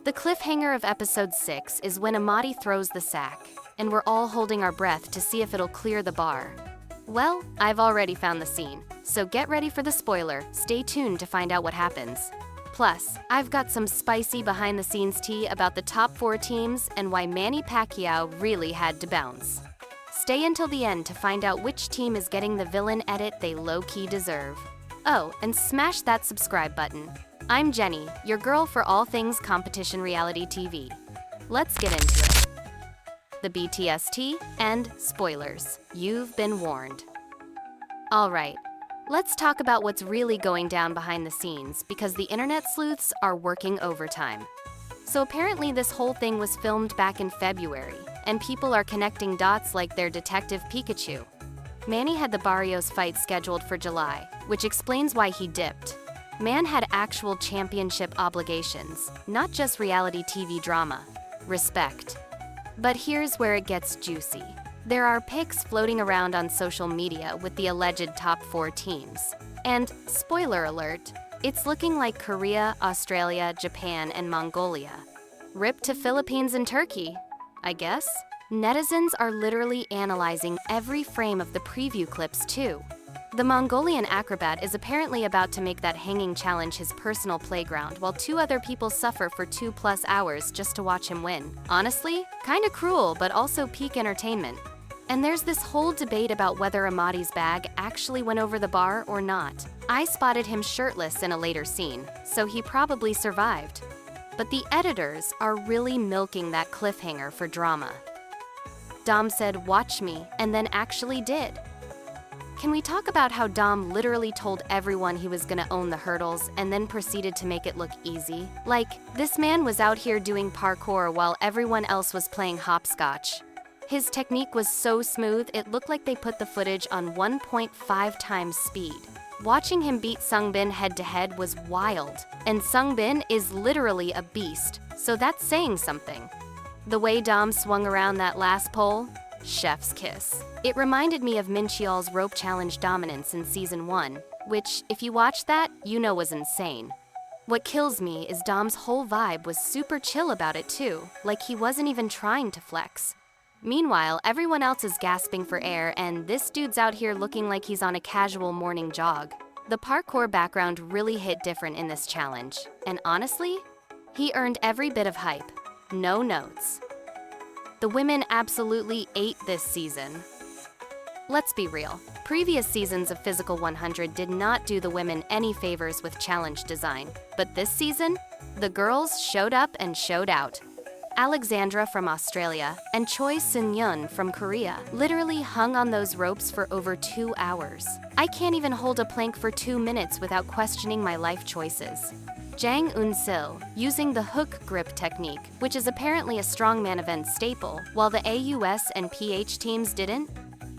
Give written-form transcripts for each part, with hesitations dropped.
The cliffhanger of episode 6 is when Amotti throws the sack, and we're all holding our breath to see if it'll clear the bar. Well, I've already found the scene, so get ready for the spoiler. Stay tuned to find out what happens. Plus, I've got some spicy behind-the-scenes tea about the top 4 teams and why Manny Pacquiao really had to bounce. Stay until the end to find out which team is getting the villain edit they low-key deserve. Oh, and smash that subscribe button. I'm Jenny, your girl for all things competition reality TV. Let's get into it. The BTST and spoilers. You've been warned. All right, let's talk about what's really going down behind the scenes because the internet sleuths are working overtime. So apparently this whole thing was filmed back in February, and people are connecting dots like they're Detective Pikachu. Manny had the Barrios fight scheduled for July, which explains why he dipped. Man had actual championship obligations, not just reality TV drama. Respect. But here's where it gets juicy. There are pics floating around on social media with the alleged top 4 teams. And, spoiler alert, it's looking like Korea, Australia, Japan, and Mongolia. Rip to Philippines and Turkey, I guess? Netizens are literally analyzing every frame of the preview clips too. The Mongolian acrobat is apparently about to make that hanging challenge his personal playground while 2 other people suffer for 2+ hours just to watch him win. Honestly, kinda cruel, but also peak entertainment. And there's this whole debate about whether Amotti's bag actually went over the bar or not. I spotted him shirtless in a later scene, so he probably survived. But the editors are really milking that cliffhanger for drama. Dom said, "Watch me," and then actually did. Can we talk about how Dom literally told everyone he was gonna own the hurdles and then proceeded to make it look easy? Like, this man was out here doing parkour while everyone else was playing hopscotch. His technique was so smooth, it looked like they put the footage on 1.5 times speed. Watching him beat Sungbin head-to-head was wild, and Sungbin is literally a beast, so that's saying something. The way Dom swung around that last pole, chef's kiss. It reminded me of Minchial's rope challenge dominance in season 1, which, if you watched that, you know was insane. What kills me is Dom's whole vibe was super chill about it too, like he wasn't even trying to flex. Meanwhile, everyone else is gasping for air and this dude's out here looking like he's on a casual morning jog. The parkour background really hit different in this challenge, and honestly, he earned every bit of hype. No notes. The women absolutely ate this season. Let's be real. Previous seasons of Physical 100 did not do the women any favors with challenge design. But this season, the girls showed up and showed out. Alexandra from Australia and Choi Sun-yeon from Korea literally hung on those ropes for over 2 hours. I can't even hold a plank for 2 minutes without questioning my life choices. Jang Eun-sil, using the hook grip technique, which is apparently a strongman event staple, while the AUS and PH teams didn't?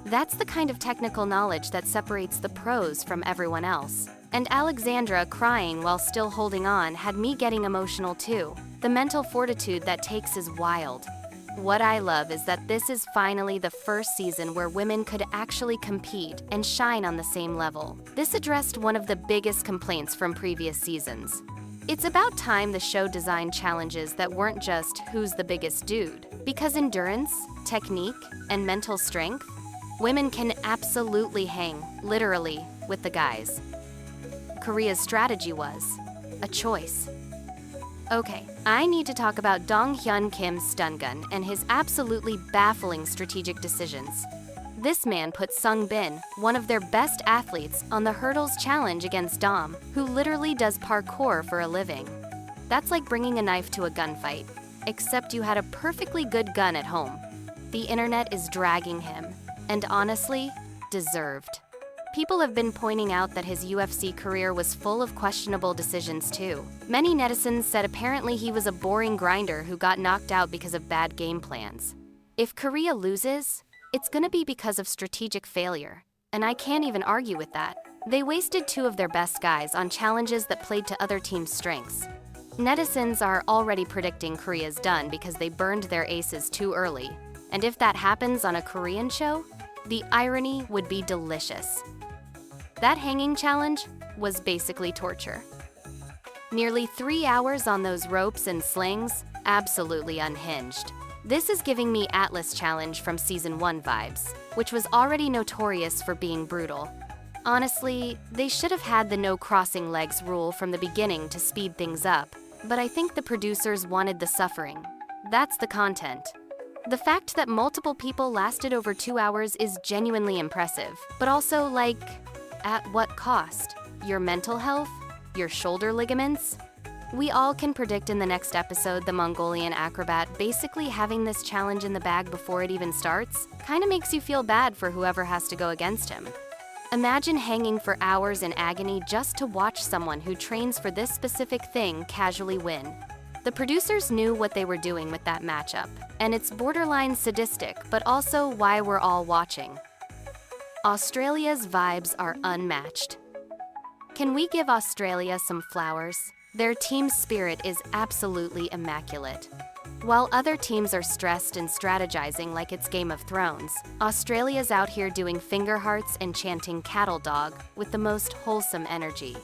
That's the kind of technical knowledge that separates the pros from everyone else. And Alexandra crying while still holding on had me getting emotional too. The mental fortitude that takes is wild. What I love is that this is finally the first season where women could actually compete and shine on the same level. This addressed one of the biggest complaints from previous seasons. It's about time the show designed challenges that weren't just who's the biggest dude, because endurance, technique, and mental strength, women can absolutely hang, literally, with the guys. Korea's strategy was a choice. Okay, I need to talk about Dong Hyun Kim's stun gun and his absolutely baffling strategic decisions. This man put Sung Bin, one of their best athletes, on the hurdles challenge against Dom, who literally does parkour for a living. That's like bringing a knife to a gunfight, except you had a perfectly good gun at home. The internet is dragging him, and honestly, deserved. People have been pointing out that his UFC career was full of questionable decisions too. Many netizens said apparently he was a boring grinder who got knocked out because of bad game plans. If Korea loses, it's gonna be because of strategic failure, and I can't even argue with that. They wasted 2 of their best guys on challenges that played to other teams' strengths. Netizens are already predicting Korea's done because they burned their aces too early, and if that happens on a Korean show, the irony would be delicious. That hanging challenge was basically torture. Nearly 3 hours on those ropes and slings, absolutely unhinged. This is giving me Atlas Challenge from Season 1 vibes, which was already notorious for being brutal. Honestly, they should have had the no crossing legs rule from the beginning to speed things up, but I think the producers wanted the suffering. That's the content. The fact that multiple people lasted over 2 hours is genuinely impressive, but also, like, at what cost? Your mental health? Your shoulder ligaments? We all can predict in the next episode the Mongolian acrobat basically having this challenge in the bag before it even starts kinda makes you feel bad for whoever has to go against him. Imagine hanging for hours in agony just to watch someone who trains for this specific thing casually win. The producers knew what they were doing with that matchup, and it's borderline sadistic, but also why we're all watching. Australia's vibes are unmatched. Can we give Australia some flowers? Their team spirit is absolutely immaculate. While other teams are stressed and strategizing like it's Game of Thrones, Australia's out here doing finger hearts and chanting cattle dog with the most wholesome energy.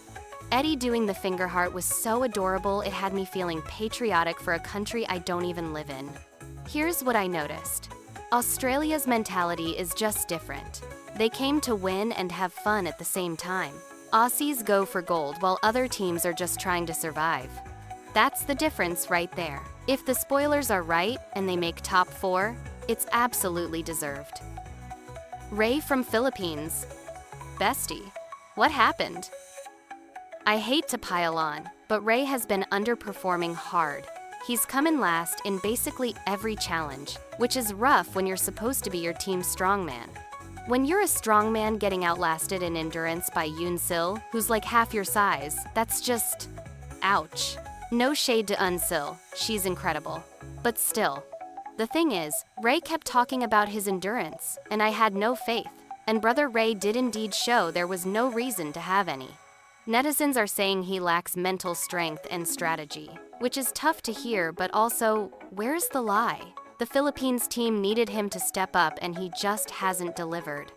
Eddie doing the finger heart was so adorable it had me feeling patriotic for a country I don't even live in. Here's what I noticed. Australia's mentality is just different. They came to win and have fun at the same time. Aussies go for gold while other teams are just trying to survive. That's the difference right there. If the spoilers are right and they make top 4, it's absolutely deserved. Ray from Philippines. Bestie, what happened? I hate to pile on, but Ray has been underperforming hard. He's come in last in basically every challenge, which is rough when you're supposed to be your team's strongman. When you're a strongman getting outlasted in endurance by Yoon-sil, who's like half your size, that's just... ouch. No shade to Unsil, she's incredible. But still. The thing is, Ray kept talking about his endurance, and I had no faith. And Brother Ray did indeed show there was no reason to have any. Netizens are saying he lacks mental strength and strategy, which is tough to hear, but also, where's the lie? The Philippines team needed him to step up and he just hasn't delivered.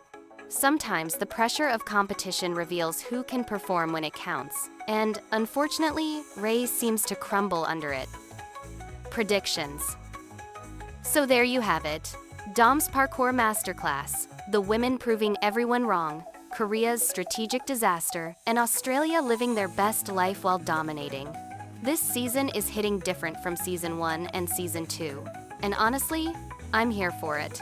Sometimes the pressure of competition reveals who can perform when it counts, and unfortunately, Ray seems to crumble under it. Predictions. So there you have it. Dom's Parkour Masterclass, the women proving everyone wrong, Korea's strategic disaster, and Australia living their best life while dominating. This season is hitting different from Season 1 and Season 2, and honestly, I'm here for it.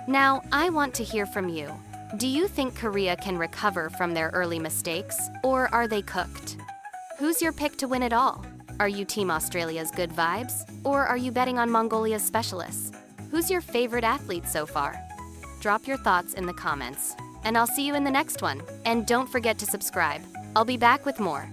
Now, I want to hear from you. Do you think Korea can recover from their early mistakes, or are they cooked? Who's your pick to win it all? Are you Team Australia's good vibes, or are you betting on Mongolia's specialists? Who's your favorite athlete so far? Drop your thoughts in the comments, and I'll see you in the next one. And don't forget to subscribe. I'll be back with more.